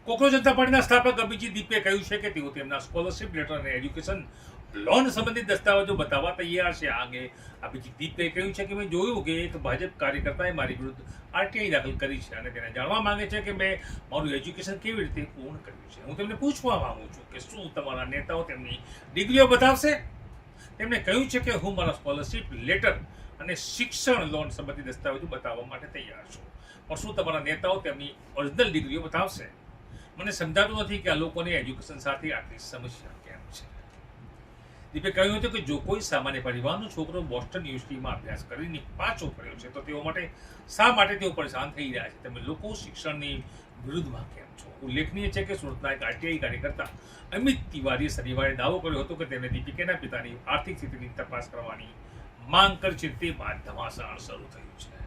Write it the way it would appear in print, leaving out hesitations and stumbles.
Cockroach જનતા પાર્ટીના સ્થાપક અભિજીત દીપે કહ્યું છે કે તેઓ તેમના સ્કોલરશિપ લેટર અને એજ્યુકેશન લોન સંબંધિત દસ્તાવેજો બતાવવા તૈયાર છે. આ અંગે અભિજીત દીપે કહ્યું છે કે મેં જોયું કે એક ભાજપ કાર્યકર્તાએ મારી વિરુદ્ધ આરટીઆઈ દાખલ કરી છે અને તેને જાણવા માંગે છે કે મેં મારું એજ્યુકેશન કેવી રીતે પૂર્ણ કર્યું છે. હું તેમને પૂછવા માંગુ છું કે શું તમારા નેતાઓ તેમની ડિગ્રીઓ બતાવશે. તેમણે કહ્યું છે કે હું મારા સ્કોલરશિપ લેટર અને શિક્ષણ લોન સંબંધિત દસ્તાવેજો બતાવવા માટે તૈયાર છું, પણ શું તમારા નેતાઓ તેમની ઓરિજિનલ ડિગ્રીઓ બતાવશે? મને સમજાતું નથી કે આ લોકોને એજ્યુકેશન સાથે આટલી સમસ્યા કેમ છે. દીપે કહ્યું હતું કે જો કોઈ સામાન્ય પરિવારનો છોકરો બોસ્ટન યુનિવર્સિટીમાં અભ્યાસ કરીને પાછો ફર્યો છે તો તેઓ માટે શા માટે તેઓ પરેશાન થઈ રહ્યા છે? તમે લોકો શિક્ષણની વિરુદ્ધમાં કેમ છો? ઉલ્લેખનીય છે કે સુરતના એક આરટીઆઈ કાર્યકર્તા અમિત તિવારીએ શનિવારે દાવો કર્યો હતો કે તેમણે દીપિકાના પિતાની આર્થિક સ્થિતિની તપાસ કરવાની માંગ કરી છે. તે બાદ ધમાસાણ શરૂ થયું છે.